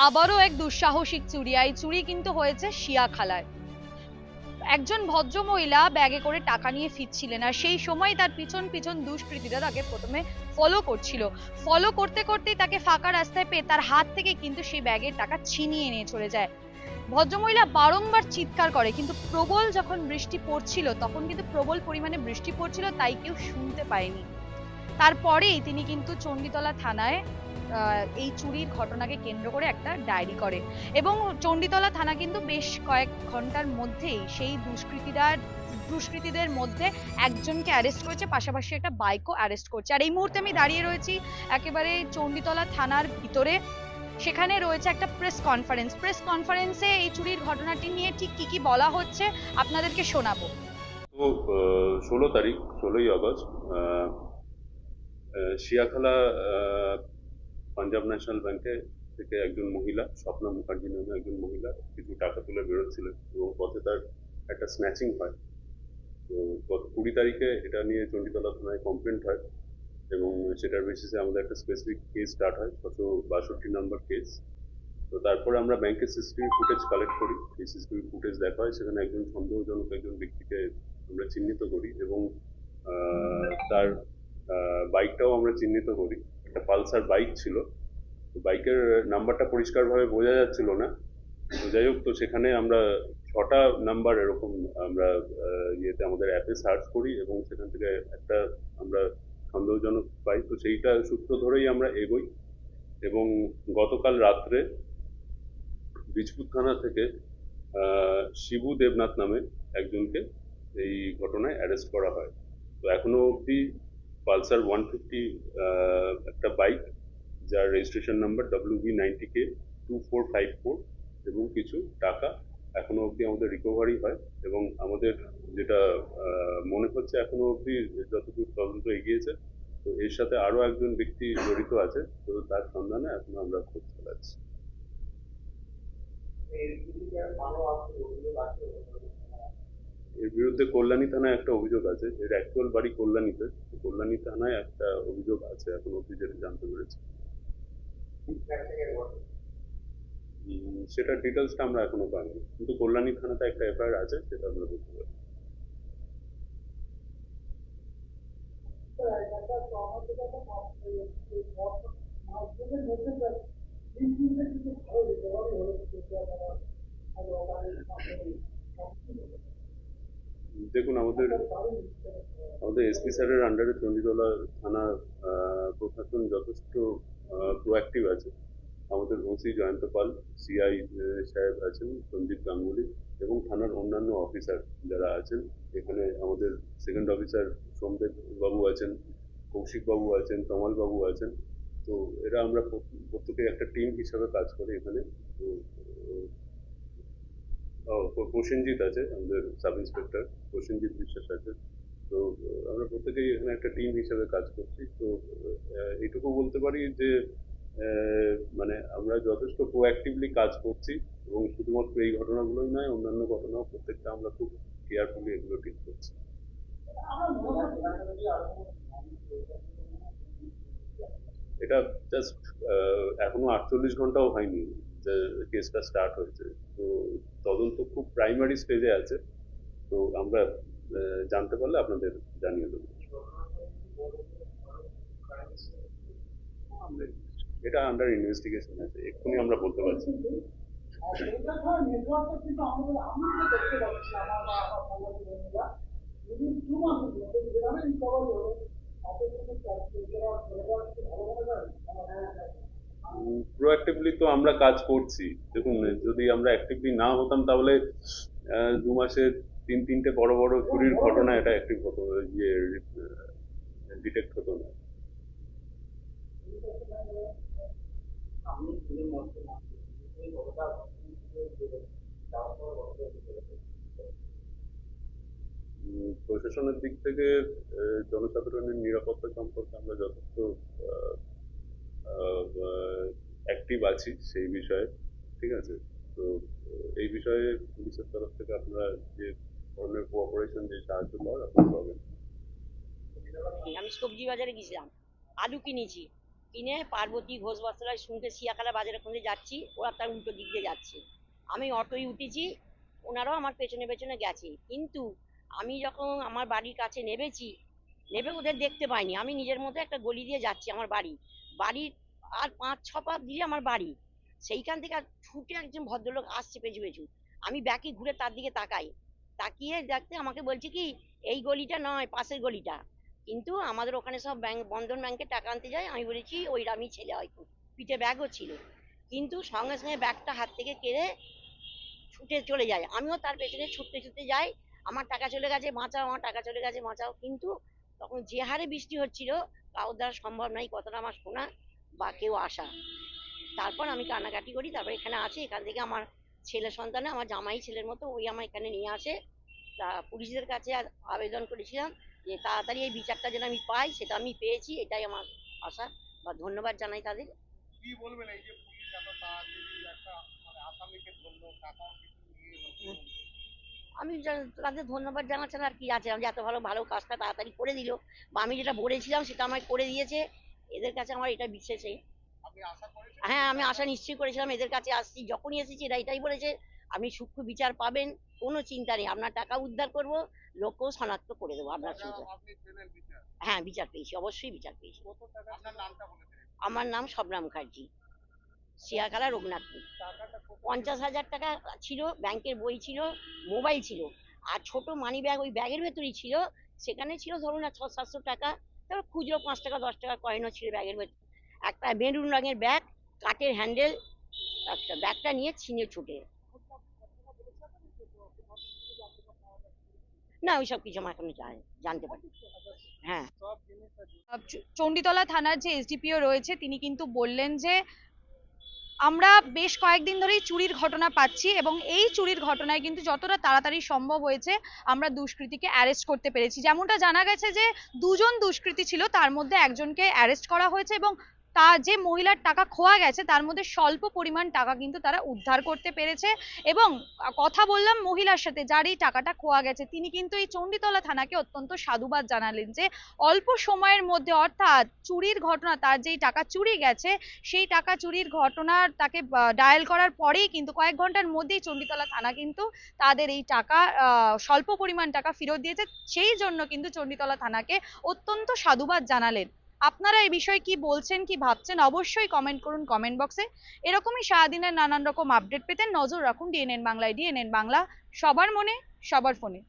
আবারও এক দুঃসাহসিক চুরি, এই চুরি কিন্তু হয়েছে শিয়াখালায়। একজন ভদ্র মহিলা ব্যাগে করে টাকা নিয়ে ফিরছিলেন, আর সেই সময় তার পিছন পিছন দুষ্কৃতীরা তাকে প্রথমে ফলো করছিল। ফলো করতে করতেই তাকে ফাঁকা রাস্তায় পেয়ে তার হাত থেকে কিন্তু সেই ব্যাগের টাকা ছিনিয়ে নিয়ে চলে যায়। ভদ্রমহিলা বারংবার চিৎকার করে, কিন্তু প্রবল যখন বৃষ্টি পড়ছিল, তখন কিন্তু প্রবল পরিমাণে বৃষ্টি পড়ছিল, তাই কেউ শুনতে পায়নি। তারপরেই তিনি কিন্তু চণ্ডীতলা থানায় এই চুরির ঘটনাকে কেন্দ্র করে একটা ডায়েরি করে, এবং চণ্ডীতলা থানা কিন্তু বেশ কয়েক ঘন্টার মধ্যেই সেই দুষ্কৃতীদের মধ্যে একজনকে অ্যারেস্ট করেছে, পাশাপাশি একটা বাইকও অ্যারেস্ট করছে। আর এই মুহূর্তে আমি দাঁড়িয়ে রয়েছি একেবারে চণ্ডীতলা থানার ভিতরে। সেখানে রয়েছে একটা প্রেস কনফারেন্সে এই চুরির ঘটনাটি নিয়ে ঠিক কি কি বলা হচ্ছে আপনাদেরকে শোনাবো। তো 16 তারিখ, 16ই আগস্ট, শিয়াখালা পাঞ্জাব ন্যাশনাল ব্যাংকে থেকে একজন মহিলা, স্বপ্না মুখার্জি নামে একজন মহিলা, কিছু টাকা তুলে বেরোচ্ছিলেন এবং পথে তার একটা স্ন্যাচিং হয়। তো গত 20 তারিখে এটা নিয়ে চণ্ডীতলা থানায় কমপ্লেন্ট হয় এবং সেটার বেসিসে আমাদের একটা স্পেসিফিক কেস স্টার্ট হয়, 662 নম্বর কেস। তো তারপরে আমরা ব্যাংকের সিসিটিভি ফুটেজ কালেক্ট করি। এই সিসিটিভি ফুটেজ দেখা হয়, সেখানে একজন সন্দেহজনক একজন ব্যক্তিকে আমরা চিহ্নিত করি এবং তার বাইকটাও আমরা চিহ্নিত করি। একটা পালসার বাইক ছিল, তো বাইকের নাম্বারটা পরিষ্কারভাবে বোঝা যাচ্ছিল না। তো যাই হোক, তো সেখানে আমরা 6টা নাম্বার এরকম আমরা ইয়েতে আমাদের অ্যাপে সার্চ করি এবং সেখান থেকে একটা আমরা সন্দেহজনক পাই। তো সেইটা সূত্র ধরেই আমরা এগোই এবং গতকাল রাত্রে বীজপুর থানা থেকে শিবু দেবনাথ নামে একজনকে এই ঘটনায় অ্যারেস্ট করা হয়। তো এখনো অবধি পালসার 150 একটা বাইক, যার রেজিস্ট্রেশন নাম্বার WB90K2454, এবং কিছু টাকা এখনো অবধি আমাদের রিকভারি হয়। এবং আমাদের যেটা মনে হচ্ছে এখনো অবধি যতদূর তদন্ত এগিয়েছে, তো এর সাথে আরো একজন ব্যক্তি জড়িত আছে, তো তার সন্ধানে এখনো আমরা খোঁজ চালাচ্ছি। এর বিরুদ্ধে কল্যাণী থানায় একটা অভিযোগ আছে। এর অ্যাকচুয়াল বাড়ি কল্যাণীতে, কল্যাণী থানায় একটা অভিযোগ আছে এখন অব্দি যেটা জানতে পেরেছি। সেটার ডিটেলসটা আমরা এখনো পাইনি, কিন্তু কল্যাণী থানাতে একটা এফআইআর আছে, সেটা আমরা দেখতে পারি। দেখুন, আমাদের আমাদের এসপি স্যারের আন্ডারে চণ্ডীতলা থানা প্রশাসন যথেষ্ট প্রোঅ্যাক্টিভ আছে। আমাদের ওসি জয়ন্ত পাল, সিআই সাহেব আছেন সঞ্জীব গাঙ্গুলি, এবং থানার অন্যান্য অফিসার যারা আছেন, এখানে আমাদের সেকেন্ড অফিসার সোমদেব বাবু আছেন, কৌশিক বাবু আছেন, তমাল বাবু আছেন। তো এরা আমরা প্রত্যেকে একটা টিম হিসাবে কাজ করি এখানে। তো প্রসেনজিৎ আছে আমাদের সাব ইন্সপেক্টর, প্রসেনজিৎ বিশ্বাস আছে। তো আমরা প্রত্যেকেই এখানে একটা টিম হিসেবে কাজ করছি। তো এইটুকু বলতে পারি যে মানে আমরা যথেষ্ট প্রোঅ্যাক্টিভলি কাজ করছি এবং শুধুমাত্র এই ঘটনাগুলোই নয়, অন্যান্য ঘটনাও প্রত্যেকটা আমরা খুব কেয়ারফুলি এগুলো ঠিক করছি। এটা জাস্ট এখনো 48 ঘন্টাও হয়নি যে কেসটা স্টার্ট হয়েছে। তো তদন্ত খুব প্রাইমারি স্টেজে আছে। তো আমরা জানতে পারলে আপনাদের জানিয়ে দেবো। এটা আন্ডার ইনভেস্টিগেশন আছে, এক্ষুনি আমরা বলতে পারছি না। প্রোঅ্যাক্টিভলি তো আমরা কাজ করছি। দেখুন, যদি আমরা অ্যাক্টিভলি না হতাম তাহলে 2 মাসে তিনটে বড় বড় চুরির ঘটনা এটা অ্যাক্টিভ হতো, ইয়ে ডিটেক্ট হতো না। প্রশাসনের দিক থেকে জনসাধারণের নিরাপত্তা সম্পর্কে আমরা যথেষ্ট অ্যাক্টিভ আছি সেই বিষয়ে। ঠিক আছে। তো এই বিষয়ে পুলিশের তরফ থেকে আপনারা যে ধরনের কোঅপারেশন, যে সাহায্য পাওয়ার আপনারা পাবেন। আমি সবজি বাজারে গেছিলাম, আলু কিনেছি, কিনে পার্বতী ঘোষ বস্ত্রালয় শুনতে শিয়াখালা বাজারের ওখানে যাচ্ছি, ওরা তার উল্টো দিক দিয়ে যাচ্ছে। আমি অটোয় উঠেছি, ওনারাও আমার পেছনে পেছনে গেছে, কিন্তু আমি যখন আমার বাড়ির কাছে নেমেছি, নেমে ওদের দেখতে পাইনি। আমি নিজের মতো একটা গলি দিয়ে যাচ্ছি আমার বাড়ির আর 5-6 পা দিয়ে আমার বাড়ি। সেইখান থেকে আর ছুটে একজন ভদ্রলোক আসছে পেছু পেছু। আমি ব্যাকে ঘুরে তার দিকে তাকাই, তাকিয়ে দেখতে আমাকে বলছে কি এই গলিটা নয়, পাশের গলিটা। কিন্তু আমাদের ওখানে সব ব্যাংক, বন্ধন ব্যাংকে টাকা আনতে যায়। আমি বলেছি ওই আমি ছেলে, হয়তো পিঠে ব্যাগও ছিল। কিন্তু সঙ্গে সঙ্গে ব্যাগটা হাত থেকে কেড়ে ছুটে চলে যায়। আমিও তার পেছনে ছুটতে ছুটতে যাই, আমার টাকা চলে গেছে বাঁচাও, আমার টাকা চলে গেছে বাঁচাও। কিন্তু তখন যে হারে বৃষ্টি হচ্ছিল, কারোর দ্বারা সম্ভব নাই কথাটা আমার শোনা বা কেউ আসা। তারপর আমি কান্নাকাটি করি, তারপর এখানে আসি। এখান থেকে আমার ছেলে সন্তানে, আমার জামাই ছেলের মতো, ওই আমার এখানে নিয়ে আসে। তা পুলিশদের কাছে আবেদন করেছিলাম যে তাড়াতাড়ি এই বিচারটা যেন আমি পাই, সেটা আমি পেয়েছি, এটাই আমার আশা। বা ধন্যবাদ জানাই তাদের। কি বলবেন এই যে পুলিশ এত তাড়াতাড়ি একটা মানে আসামিকে ধরলো, টাকাও কিছু নিয়ে এলো? আমি তাদের ধন্যবাদ জানাচ্ছি, আর কি আছে। আমি এত ভালো ভালো কাজটা তাড়াতাড়ি করে দিল, বা আমি যেটা বলেছিলাম সেটা আমায় করে দিয়েছে। এদের কাছে আমার এটা বিশ্বাসে। আপনি আশা করেছেন? হ্যাঁ, আমি আশা নিশ্চয়ই করেছিলাম। এদের কাছে আসছি, যখনই এসেছি এরা এটাই বলেছে আপনি সূক্ষ্ম বিচার পাবেন, কোনো চিন্তা নেই, আপনার টাকা উদ্ধার করব, লোককেও শনাক্ত করে দেবো আপনার চিন্তা। আপনি পেলেন বিচার? হ্যাঁ, বিচার পেয়েছি, অবশ্যই বিচার পেয়েছি। কত টাকা? আপনার নামটা বলে দেন। আমার নাম শবনাম মুখার্জি, শিয়াখালা রঘুনাথপুর। টাকাটা কত? 50,000 টাকা ছিল, ব্যাংকের বই ছিল, মোবাইল ছিল, আর ছোট মানি ব্যাগ ওই ব্যাগের ভেতরেই ছিল। সেখানে ছিল ধরুন 600-700 টাকা, তারপর খুচরো 5 টাকা 10 টাকা কয়েনও ছিল ব্যাগের ভেতর। একটা মেরুন রঙের ব্যাগ, কাঠের হ্যান্ডেল, একটা ব্যাগটা নিয়ে ছিনিয়ে ছুটে। না, ওইসব কিছু আমার এখনো জানতে পারি। হ্যাঁ, সব জিনিসটা চণ্ডীতলা থানার যে এসডিপিও রয়েছে তিনি কিন্তু বললেন যে আমরা বেশ কয়েকদিন ধরেই চুরির ঘটনা পাচ্ছি এবং এই চুরির ঘটনায় কিন্তু যতটা তাড়াতাড়ি সম্ভব হয়েছে আমরা দুষ্কৃতীকে অ্যারেস্ট করতে পেরেছি। যেমনটা জানা গেছে যে দুজন দুষ্কৃতী ছিল, তার মধ্যে একজনকে অ্যারেস্ট করা হয়েছে এবং তা যে মহিলার টাকা খোয়া গেছে তার মধ্যে স্বল্প পরিমাণ টাকা কিন্তু তারা উদ্ধার করতে পেরেছে। এবং কথা বললাম মহিলার সাথে যার এই টাকাটা খোয়া গেছে, তিনি কিন্তু এই চণ্ডীতলা থানাকে অত্যন্ত সাধুবাদ জানালেন যে অল্প সময়ের মধ্যে, অর্থাৎ চুরির ঘটনা, তার যেই টাকা চুরি গেছে সেই টাকা চুরির ঘটনার তাকে ডায়াল করার পরেই কিন্তু কয়েক ঘন্টার মধ্যেই চণ্ডীতলা থানা কিন্তু তাদের এই টাকা স্বল্প পরিমাণ টাকা ফেরত দিয়েছে। সেই জন্য কিন্তু চণ্ডীতলা থানাকে অত্যন্ত সাধুবাদ জানালেন। আপনারা এই বিষয়ে কি বলছেন, কি ভাবছেন, অবশ্যই কমেন্ট করুন কমেন্ট বক্সে। এরকমই সারাদিনের নানান রকম আপডেট পেতে নজর রাখুন ডিএনএন বাংলায়। ডিএনএন বাংলা, সবার মনে সবার ফোনে।